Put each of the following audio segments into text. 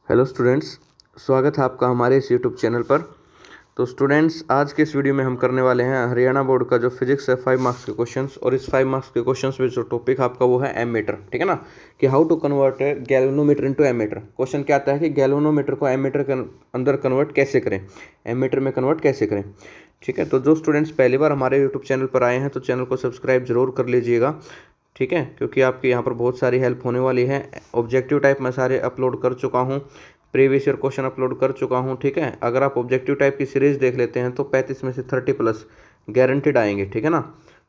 Hello students, स्वागत है आपका हमारे इस यूट्यूब चैनल पर। तो स्टूडेंट्स, आज के इस वीडियो में हम करने वाले हैं हरियाणा बोर्ड का जो फिजिक्स है 5 मार्क्स के क्वेश्चंस। और इस 5 मार्क्स के क्वेश्चंस में जो टॉपिक आपका वो है एमीटर, ठीक है ना, कि how to convert galvanometer into ammeter. Question क्या आता है कि गैल्वेनोमीटर को एमीटर के अंदर कन्वर्ट कैसे करें, एमीटर में कन्वर्ट कैसे करें। ठीक है, तो जो स्टूडेंट्स पहली बार हमारे यूट्यूब चैनल पर आए हैं तो चैनल को सब्सक्राइब जरूर कर लीजिएगा, ठीक है, क्योंकि आपकी यहाँ पर बहुत सारी हेल्प होने वाली है। ऑब्जेक्टिव टाइप मैं सारे अपलोड कर चुका हूँ, प्रीवियस ईयर क्वेश्चन अपलोड कर चुका हूँ, ठीक है। अगर आप ऑब्जेक्टिव टाइप की सीरीज देख लेते हैं तो 35 में से 30+ गारंटेड आएंगे, ठीक है ना।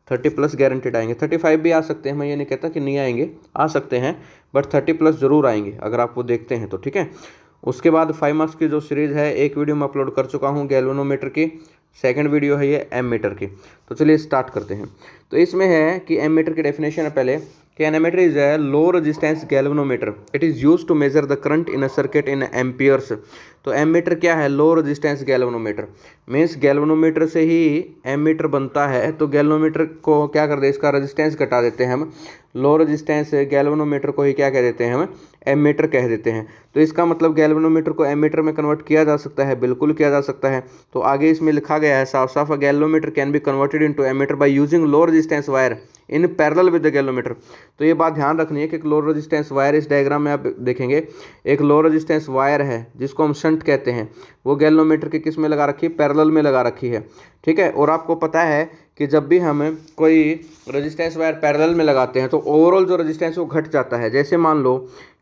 30+ गारंटेड आएंगे, 35 भी आ सकते हैं, मैं ये नहीं कहता कि नहीं आएंगे, आ सकते हैं, बट 30+ जरूर आएंगे अगर आप वो देखते हैं तो, ठीक है। उसके बाद 5 मार्क्स की जो सीरीज है, एक वीडियो मैं अपलोड कर चुका हूँ गैल्वेनोमीटर की, सेकंड वीडियो है ये एमीटर की। तो चलिए स्टार्ट करते हैं। तो इसमें है कि एमीटर की डेफिनेशन है पहले कि an ammeter is a low resistance galvanometer, it is use to measure the current in a circuit in amperes. तो एमीटर क्या है? Low resistance galvanometer. Means galvanometer से ही एमीटर बनता है, तो गैल्वेनोमीटर को क्या कर दे, इसका रेजिस्टेंस घटा देते हैं हम, लो रेजिस्टेंस गैल्वेनोमीटर को ही क्या कह देते हैं हम, एमीटर कह देते हैं। तो इसका मतलब गैल्वेनोमीटर को एमीटर में कन्वर्ट किया जा सकता है, बिल्कुल किया जा सकता है। तो आगे इसमें लिखा गया है साफ साफ, galvanometer can be converted into ammeter by using low resistance wire in parallel with the galvanometer. तो ये बात ध्यान रखनी है कि एक लो रेजिस्टेंस वायर, इस डायग्राम में आप देखेंगे एक लो रेजिस्टेंस वायर है जिसको हम शंट कहते हैं, वो गैल्वेनोमीटर के किस में लगा रखी है? पैरेलल में लगा रखी है, ठीक है। और आपको पता है कि जब भी हम कोई रेजिस्टेंस वायर पैरेलल में लगाते हैं तो ओवरऑल जो रेजिस्टेंस वो घट जाता है। जैसे मान लो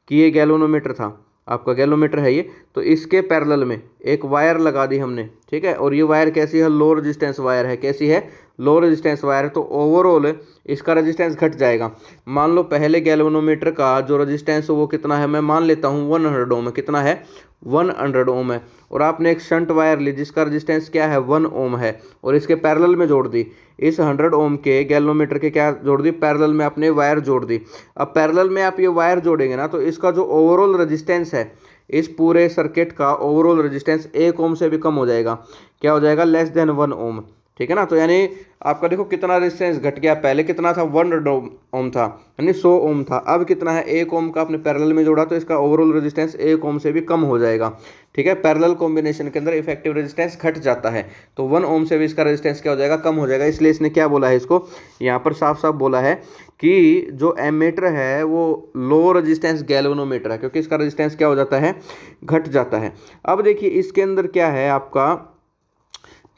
कि ये गैल्वेनोमीटर था, आपका गैल्वेनोमीटर है ये, तो इसके पैरेलल में एक वायर लगा दी हमने, ठीक है। और ये वायर कैसी है? लो रेजिस्टेंस वायर है। कैसी है? लो रेजिस्टेंस वायर है। तो ओवरऑल इसका रेजिस्टेंस घट जाएगा। मान लो पहले गैल्वेनोमीटर का जो रेजिस्टेंस वो कितना है, मैं मान लेता हूँ 100 ओम है। कितना है? 100 ओम है। और आपने एक शंट वायर ली जिसका रेजिस्टेंस क्या है? 1 ओम है, और इसके पैरेलल में जोड़ दी। इस 100 ओम के गैल्वेनोमीटर के क्या जोड़ दी? पैरेलल में आपने वायर जोड़ दी। अब पैरेलल में आप ये वायर जोड़ेंगे ना, तो इसका जो ओवरऑल रेजिस्टेंस है, इस पूरे सर्किट का ओवरऑल रेजिस्टेंस 1 ओम से भी कम हो जाएगा। क्या हो जाएगा? लेस देन 1 ओम, ठीक है ना। तो यानी आपका देखो कितना रेजिस्टेंस घट गया। पहले कितना था? 100 ओम था, यानी 100 ओम था। अब कितना है? 1 ओम का आपने पैरेलल में जोड़ा, तो इसका ओवरऑल रेजिस्टेंस 1 ओम से भी कम हो जाएगा, ठीक है। पैरेलल कॉम्बिनेशन के अंदर इफेक्टिव रेजिस्टेंस घट जाता है, तो 1 ओम से भी इसका रेजिस्टेंस क्या हो जाएगा? कम हो जाएगा। इसलिए इसने क्या बोला है, इसको यहाँ पर साफ साफ बोला है कि जो एमीटर है वो लो रेजिस्टेंस गैल्वेनोमीटर है, क्योंकि इसका रेजिस्टेंस क्या हो जाता है? घट जाता है। अब देखिए इसके अंदर क्या है आपका,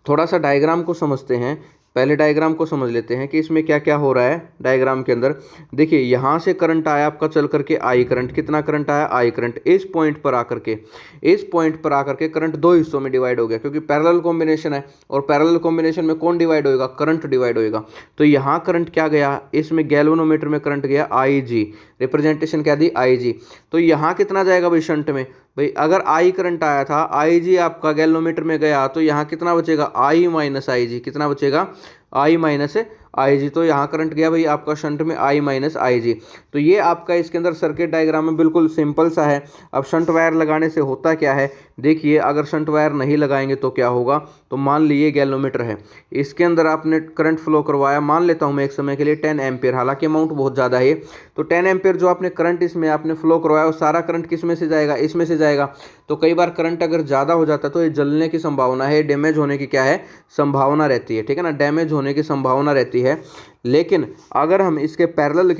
थोड़ा सा डायग्राम को समझते हैं। पहले डायग्राम को समझ लेते हैं कि इसमें क्या क्या हो रहा है। डायग्राम के अंदर देखिए, यहाँ से करंट आया आपका चल करके आई करंट। कितना करंट आया? I current. इस पॉइंट पर आकर के करंट दो हिस्सों में डिवाइड हो गया, क्योंकि पैरेलल कॉम्बिनेशन है, और पैरेलल कॉम्बिनेशन में कौन डिवाइड होएगा? करंट डिवाइड होएगा। तो यहाँ करंट क्या गया? इसमें गैल्वेनोमीटर में करंट गया आई जी, रिप्रेजेंटेशन क्या दी? आई जी। तो यहाँ कितना जाएगा भाई शंट में? भाई अगर आई करंट आया था, आई जी आपका गैल्वेनोमीटर में गया, तो यहाँ कितना बचेगा? आई माइनस आई जी। कितना बचेगा? आई माइनस आई जी। तो यहाँ करंट गया भाई आपका शंट में आई माइनस आई जी। तो ये आपका इसके अंदर सर्किट डायग्राम में बिल्कुल सिंपल सा है। अब शंट वायर लगाने से होता क्या है, देखिए अगर शंट वायर नहीं लगाएंगे तो क्या होगा। तो मान लीजिए गैल्वेनोमीटर है, इसके अंदर आपने करंट फ्लो करवाया, मान लेता हूँ मैं एक समय के लिए 10 एम्पियर, हालांकि अमाउंट बहुत ज़्यादा है। तो 10 एम्पियर जो आपने करंट इसमें आपने फ्लो करवाया, वो सारा करंट किस में से जाएगा? इसमें से जाएगा। तो कई बार करंट अगर ज़्यादा हो जाता है तो ये जलने की संभावना है, डैमेज होने की क्या है? संभावना रहती है, ठीक है ना, डैमेज होने की संभावना रहती है। लेकिन अगर हम इसके पैरेलल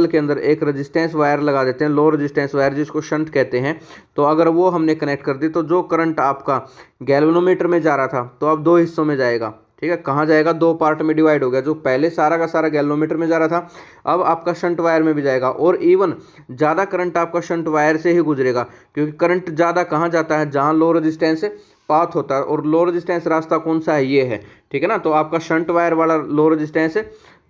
के अंदर एक रेजिस्टेंस वायर लगा देते हैं, लो रेजिस्टेंस वायर जिसको शंट कहते हैं, तो अगर वो हमने कनेक्ट कर दी, तो जो करंट आपका गैल्वेनोमीटर में जा रहा था, तो अब दो हिस्सों में जाएगा, ठीक है। कहाँ जाएगा? दो पार्ट में डिवाइड हो गया। जो पहले सारा का सारा गैल्वेनोमीटर में जा रहा था, अब आपका शंट वायर में भी जाएगा। और इवन ज़्यादा करंट आपका शंट वायर से ही गुजरेगा, क्योंकि करंट ज़्यादा कहाँ जाता है? जहाँ लो रेजिस्टेंस पाथ होता है, और लो रेजिस्टेंस रास्ता कौन सा है? ये है, ठीक है ना। तो आपका शंट वायर वाला लो रेजिस्टेंस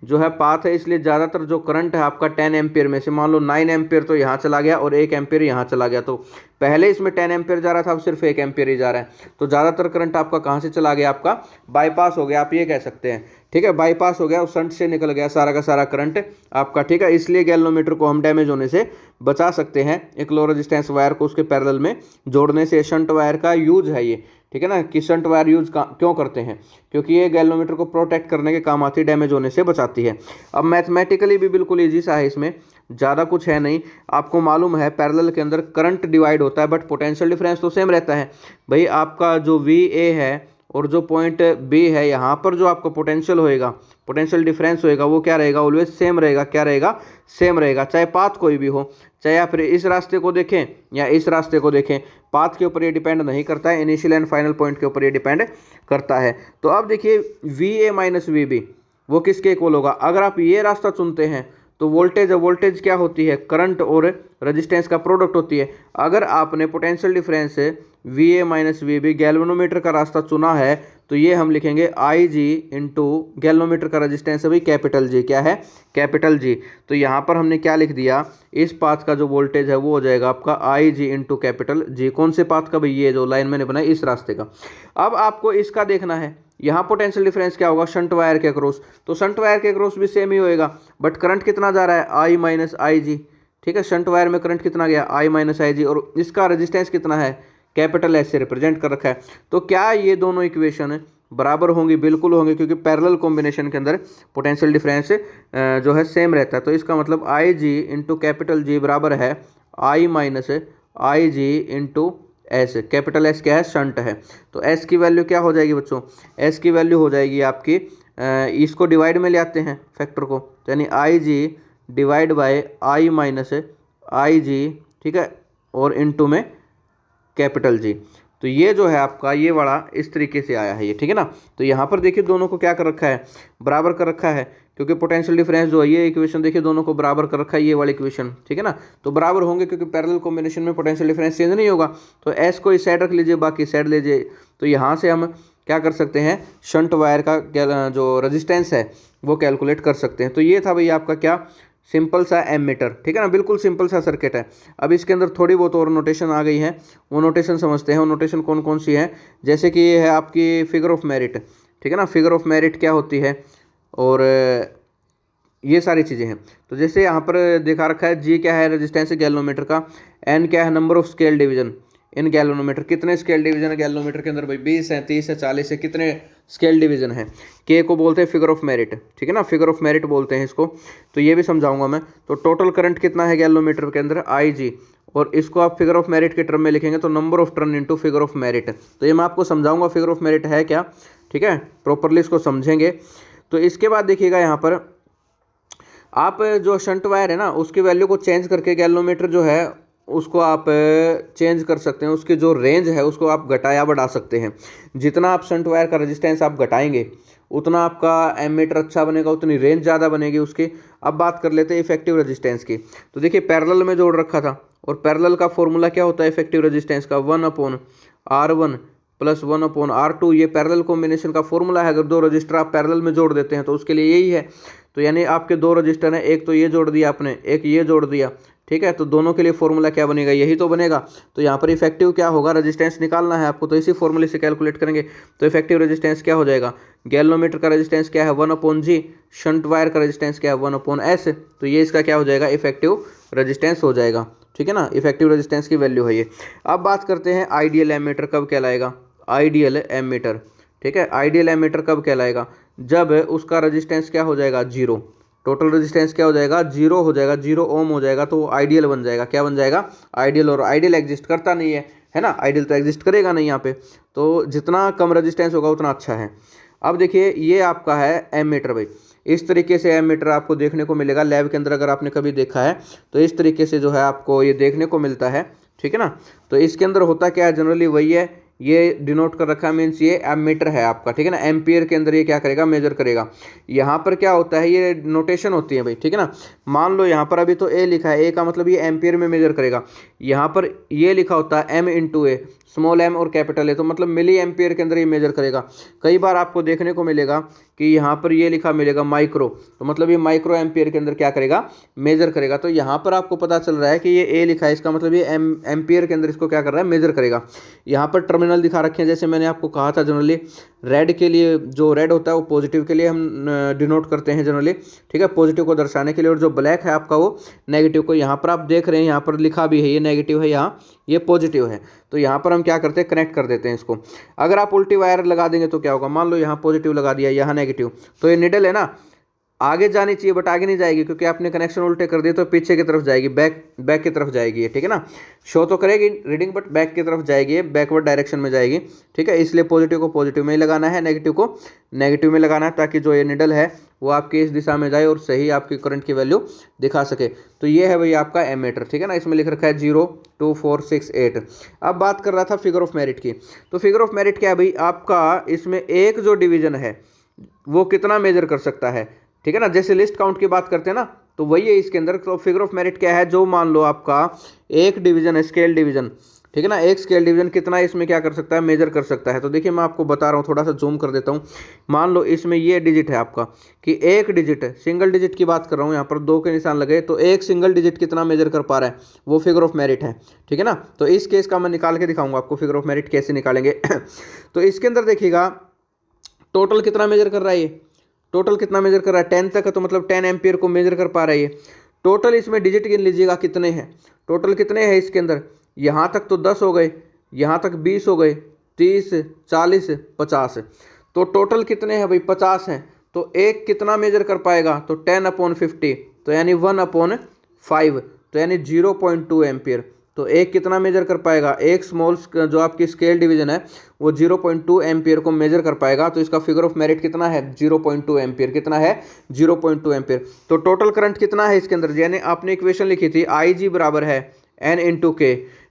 जो है पाथ है, इसलिए ज़्यादातर जो करंट है आपका 10 एम्पियर में से, मान लो 9 एम्पियर तो यहाँ चला गया और 1 एम्पियर यहाँ चला गया। तो पहले इसमें 10 एम्पियर जा रहा था, अब सिर्फ 1 एम्पियर ही जा रहा है। तो ज़्यादातर करंट आपका कहाँ से चला गया? आपका बाईपास हो गया, आप ये कह सकते हैं, ठीक है। बाईपास हो गया, उस शंट से निकल गया सारा का सारा करंट आपका, ठीक है। इसलिए गैल्वेनोमीटर को हम डैमेज होने से बचा सकते हैं एक लो रेजिस्टेंस वायर को उसके पैरेलल में जोड़ने से। शंट वायर का यूज है ये, ठीक है ना, कि शंट वायर यूज क्यों करते हैं? क्योंकि ये गैल्वेनोमीटर को प्रोटेक्ट करने के काम आती है, डैमेज होने से बचाती है। अब मैथमेटिकली भी बिल्कुल ईजी सा है इसमें। ज़्यादा कुछ है नहीं। आपको मालूम है पैरेलल के अंदर करंट डिवाइड होता है बट पोटेंशियल डिफरेंस तो सेम रहता है। भाई आपका जो VA है और जो पॉइंट B है, यहाँ पर जो आपका पोटेंशियल होएगा, पोटेंशियल डिफरेंस होएगा, वो क्या रहेगा, ऑलवेज सेम रहेगा। क्या रहेगा, सेम रहेगा, चाहे पाथ कोई भी हो, चाहे आप इस रास्ते को देखें या इस रास्ते को देखें, पाथ के ऊपर ये डिपेंड नहीं करता है, इनिशियल एंड फाइनल पॉइंट के ऊपर ये डिपेंड करता है। तो अब देखिए VA माइनस VB वो किसके इक्वल होगा। अगर आप ये रास्ता चुनते हैं तो वोल्टेज क्या होती है, करंट और रेजिस्टेंस का प्रोडक्ट होती है। अगर आपने potential difference VA minus VB galvanometer का रास्ता चुना है तो ये हम लिखेंगे IG इंटू गैल्वेनोमीटर का रेजिस्टेंस है भाई कैपिटल G, क्या है, कैपिटल G। तो यहाँ पर हमने क्या लिख दिया, इस पाथ का जो वोल्टेज है वो हो जाएगा आपका IG इंटू कैपिटल G। कौन से पाथ का भाई, ये जो लाइन मैंने बनाई इस रास्ते का। अब आपको इसका देखना है, यहाँ पोटेंशियल डिफरेंस क्या होगा, शंट वायर के अक्रॉस, तो शंट वायर के अक्रॉस भी सेम ही होएगा बट करंट कितना जा रहा है, I माइनस IG। ठीक है, शंट वायर में करंट कितना गया, I माइनस IG, और इसका रेजिस्टेंस कितना है, कैपिटल S से रिप्रेजेंट कर रखा है। तो क्या ये दोनों इक्वेशन बराबर होंगी, बिल्कुल होंगे, क्योंकि पैरेलल कॉम्बिनेशन के अंदर पोटेंशियल डिफरेंस जो है सेम रहता है। तो इसका मतलब IG इंटू कैपिटल G बराबर है I minus IG into S। Capital S क्या है, शंट है। तो S की वैल्यू क्या हो जाएगी बच्चों, S की वैल्यू हो जाएगी आपकी, इसको डिवाइड में ले आते हैं फैक्टर को, तो यानी IG divide by I minus IG, ठीक है, और इनटू में कैपिटल G। तो ये जो है आपका ये वाला इस तरीके से आया है ये, ठीक है ना। तो यहाँ पर देखिए दोनों को क्या कर रखा है, बराबर कर रखा है, क्योंकि पोटेंशियल डिफरेंस जो है ये इक्वेशन देखिए दोनों को बराबर कर रखा है, ये वाली इक्वेशन, ठीक है ना। तो बराबर होंगे क्योंकि पैरेलल कॉम्बिनेशन में पोटेंशियल डिफरेंस चेंज नहीं होगा। तो S को इस साइड रख लीजिए, बाकी साइड लीजिए। तो यहाँ से हम क्या कर सकते हैं, शंट वायर का जो रजिस्टेंस है वो कैलकुलेट कर सकते हैं। तो ये था भाई आपका क्या, सिंपल सा एमीटर, ठीक है ना, बिल्कुल सिंपल सा सर्किट है। अब इसके अंदर थोड़ी बहुत और नोटेशन आ गई है, वो नोटेशन समझते हैं। वो नोटेशन कौन कौन सी है, जैसे कि ये है आपकी फिगर ऑफ मेरिट, ठीक है ना, फिगर ऑफ मेरिट क्या होती है, और ये सारी चीज़ें हैं। तो जैसे यहाँ पर दिखा रखा है, G क्या है, रेजिस्टेंस गैल्वेनोमीटर का, N क्या है, number of scale division in galvanometer, कितने स्केल डिवीजन है गैल्वेनोमीटर के अंदर भाई, 20 है, 30 है, 40 है, कितने स्केल डिवीजन है। K को बोलते हैं फिगर ऑफ मेरिट, ठीक है ना, फिगर ऑफ मेरिट बोलते हैं इसको। तो ये भी समझाऊंगा मैं। तो टोटल करंट कितना है गैल्वेनोमीटर के अंदर, IG, और इसको आप फिगर ऑफ मेरिट के टर्म में लिखेंगे तो number of turn into figure of merit. तो ये मैं आपको समझाऊंगा फिगर ऑफ मेरिट है क्या, ठीक है, प्रॉपरली इसको समझेंगे। तो इसके बाद देखिएगा यहाँ पर आप जो शंट वायर है ना उसकी वैल्यू को चेंज करके गैल्वेनोमीटर जो है उसको आप चेंज कर सकते हैं, उसकी जो रेंज है उसको आप घटाया बढ़ा सकते हैं। जितना आप शंट वायर का रेजिस्टेंस आप घटाएंगे उतना आपका एमीटर अच्छा बनेगा, उतनी रेंज ज़्यादा बनेगी उसकी। अब बात कर लेते हैं इफेक्टिव रेजिस्टेंस की। तो देखिए पैरेलल में जोड़ रखा था, और पैरेलल का फॉर्मूला क्या होता है इफेक्टिव रेजिस्टेंस का, 1/R1 प्लस 1/R2। ये पैरेलल कॉम्बिनेशन का फॉर्मूला है। अगर दो रजिस्टर आप पैरेलल में जोड़ देते हैं तो उसके लिए यही है। तो यानी आपके दो रजिस्टर हैं, एक तो ये जोड़ दिया आपने, एक ये जोड़ दिया, ठीक है, तो दोनों के लिए फॉर्मूला क्या बनेगा, यही तो बनेगा। तो यहाँ पर इफेक्टिव क्या होगा, रेजिस्टेंस निकालना है आपको, तो इसी फॉर्मूले से कैलकुलेट करेंगे। तो इफेक्टिव रेजिस्टेंस क्या हो जाएगा, गैल्वेनोमीटर का रेजिस्टेंस क्या है 1/G, शंट वायर का रेजिस्टेंस क्या है 1/S। तो ये इसका क्या हो जाएगा, इफेक्टिव रेजिस्टेंस हो जाएगा, ठीक है ना, इफेक्टिव रेजिस्टेंस की वैल्यू है ये। अब बात करते हैं आइडियल एमीटर कब कहलाएगा, आइडियल एमीटर, ठीक है, आइडियल एमीटर कब कहलाएगा, जब उसका रेजिस्टेंस क्या हो जाएगा, 0, टोटल रेजिस्टेंस क्या हो जाएगा, 0 हो जाएगा, 0 ओम हो जाएगा, तो आइडियल बन जाएगा। क्या बन जाएगा, आइडियल। और आइडियल एग्जिस्ट करता नहीं है ना, आइडियल तो एग्जिस्ट करेगा नहीं यहाँ पे। तो जितना कम रेजिस्टेंस होगा उतना अच्छा है। अब देखिए ये आपका है एमीटर भाई, इस तरीके से एमीटर आपको देखने को मिलेगा लैब के अंदर। अगर आपने कभी देखा है तो इस तरीके से जो है आपको ये देखने को मिलता है, ठीक है ना। तो इसके अंदर होता क्या है, जनरली वही है, ये डिनोट कर रखा है, मीन्स ये एमीटर है आपका, ठीक है ना। एम्पियर के अंदर ये क्या करेगा, मेजर करेगा। यहाँ पर क्या होता है, ये नोटेशन होती है भाई, ठीक है ना। मान लो यहाँ पर अभी तो ए लिखा है, ए का मतलब ये एम्पियर में मेजर करेगा। यहाँ पर ये लिखा होता है M इंटू ए, स्मॉल m और कैपिटल ए, तो मतलब मिली एम्पियर के अंदर ये मेजर करेगा। कई बार आपको देखने को मिलेगा कि यहाँ पर ये लिखा मिलेगा माइक्रो, तो मतलब ये माइक्रो एम्पियर के अंदर क्या करेगा, मेजर करेगा। तो यहाँ पर आपको पता चल रहा है कि ये ए लिखा है, इसका मतलब ये एम्पियर के अंदर इसको क्या कर रहा है, मेजर करेगा। यहाँ पर टर्मिनल दिखा रखे हैं, जैसे मैंने आपको कहा था जनरली रेड के लिए, जो रेड होता है वो पॉजिटिव के लिए हम डिनोट करते हैं जनरली, ठीक है, पॉजिटिव को दर्शाने के लिए, और जो ब्लैक है आपका वो नेगेटिव को। यहाँ पर आप देख रहे हैं, यहाँ पर लिखा भी है ये नेगेटिव है, यहाँ ये पॉजिटिव है। तो यहाँ पर हम क्या करते हैं, कनेक्ट कर देते हैं इसको। अगर आप उल्टी वायर लगा देंगे तो क्या होगा, मान लो यहाँ पॉजिटिव लगा दिया, यहाँ नेगेटिव, तो ये निडल है ना, आगे जानी चाहिए बट आगे नहीं जाएगी, क्योंकि आपने कनेक्शन उल्टे कर दिए तो पीछे की तरफ जाएगी, बैक की तरफ जाएगी, ठीक है ना। शो तो करेगी रीडिंग बट बैक की तरफ जाएगी, बैकवर्ड डायरेक्शन में जाएगी, ठीक है। इसलिए पॉजिटिव को पॉजिटिव में ही लगाना है, नेगेटिव को नेगेटिव में लगाना है, ताकि जो ये निडल है वो आपकी इस दिशा में जाए और सही आपकी करंट की वैल्यू दिखा सके। तो ये है भाई आपका एमीटर, ठीक है ना। इसमें लिख रखा है 0, 2, 4, 6, 8। अब बात कर रहा था फिगर ऑफ मेरिट की। तो फिगर ऑफ मेरिट क्या है भाई, आपका इसमें एक जो डिवीजन है वो कितना मेजर कर सकता है, ठीक है ना। जैसे लिस्ट काउंट की बात करते हैं ना, तो वही है इसके अंदर। तो फिगर ऑफ मेरिट क्या है, जो मान लो आपका एक डिवीजन है, स्केल डिवीजन, ठीक है ना, एक स्केल डिवीजन कितना इसमें क्या कर सकता है, मेजर कर सकता है। तो देखिए मैं आपको बता रहा हूँ, थोड़ा सा जूम कर देता हूँ। मान लो इसमें ये डिजिट है आपका कि एक डिजिट है, सिंगल डिजिट की बात कर रहा हूँ, यहाँ पर 2 के निशान लगे, तो एक सिंगल डिजिट कितना मेजर कर पा रहा है, वो फिगर ऑफ मेरिट है, ठीक है ना। तो इस केस का मैं निकाल के दिखाऊंगा आपको फिगर ऑफ मेरिट कैसे निकालेंगे। तो इसके अंदर देखिएगा टोटल कितना मेजर कर रहा है, ये टोटल कितना मेजर कर रहा है, 10 तक है, तो मतलब 10 एम्पियर को मेजर कर पा रहा है ये। टोटल इसमें डिजिट गिन लीजिएगा कितने हैं, टोटल कितने हैं इसके अंदर, यहाँ तक तो 10 हो गए, यहाँ तक 20 हो गए, 30, 40, 50। तो टोटल कितने हैं भाई, 50 हैं। तो एक कितना मेजर कर पाएगा, तो 10/50, तो यानी 1/5, तो यानी 0.2 एम्पियर। तो एक कितना मेजर कर पाएगा, एक स्मॉल जो आपकी स्केल डिवीजन है वो 0.2 एम्पियर को मेजर कर पाएगा। तो इसका फिगर ऑफ मेरिट कितना है, 0.2 एम्पियर। कितना है, 0.2 एम्पियर। तो टोटल करंट कितना है इसके अंदर, यानी आपने इक्वेशन लिखी थी IG बराबर है N/K,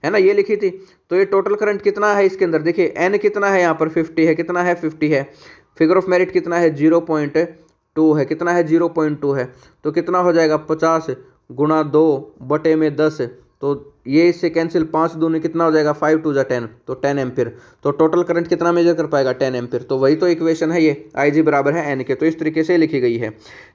है ना, ये लिखी थी। तो ये टोटल करंट कितना है इसके अंदर, देखिए N कितना है, यहाँ पर 50 है, कितना है 50 है। फिगर ऑफ मेरिट कितना है, 0.2 है, कितना है 0.2 है। तो कितना हो जाएगा, 50 गुणा 2/10। तो ये इससे कैंसिल, 5 दूनी कितना हो जाएगा, 5 2 10, तो 10 एम्पियर। तो टोटल करंट कितना मेजर कर पाएगा, 10 एम्पियर। तो वही तो इक्वेशन है ये, IG बराबर है N के। तो इस तरीके से लिखी गई है,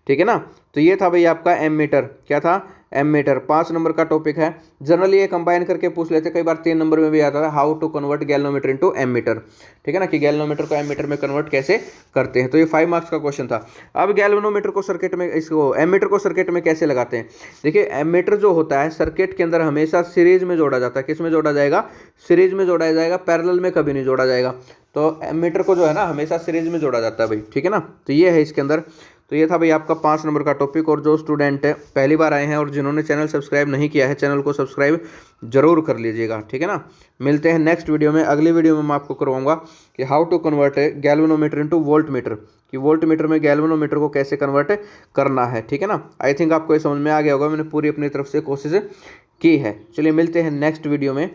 ठीक है ना। तो ये था भाई आपका एमीटर, क्या था, एमीटर। 5 नंबर का टॉपिक है। जनरली ये कंबाइन करके पूछ लेते, कई बार 3 नंबर में भी आता था, how to convert galvanometer into ammeter, ठीक है ना, कि गैल्वेनोमीटर को एमीटर में कन्वर्ट कैसे करते हैं। तो ये 5 मार्क्स का क्वेश्चन था। अब गैल्वेनोमीटर को सर्किट में, इसको एमीटर को सर्किट में कैसे लगाते हैं। देखिए एमीटर जो होता है सर्किट के अंदर हमेशा सीरीज में जोड़ा जाता है। किस में जोड़ा जाएगा, सीरीज में जोड़ा जाएगा, पैरेलल में कभी नहीं जोड़ा जाएगा। तो एमीटर को जो है ना हमेशा सीरीज में जोड़ा जाता है भाई, ठीक है ना। तो ये है इसके अंदर। तो ये था भाई आपका 5 नंबर का टॉपिक। और जो स्टूडेंट पहली बार आए हैं और जिन्होंने चैनल सब्सक्राइब नहीं किया है, चैनल को सब्सक्राइब जरूर कर लीजिएगा, ठीक है ना। मिलते हैं नेक्स्ट वीडियो में। अगली वीडियो में मैं आपको करवाऊंगा कि how to convert galvanometer into voltmeter, कि वोल्ट मीटर में गैल्वेनोमीटर को कैसे कन्वर्ट करना है, ठीक है ना। आई थिंक आपको ये समझ में आ गया होगा, मैंने पूरी अपनी तरफ से कोशिश की है। चलिए मिलते हैं नेक्स्ट वीडियो में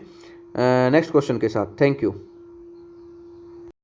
नेक्स्ट क्वेश्चन के साथ। Thank you.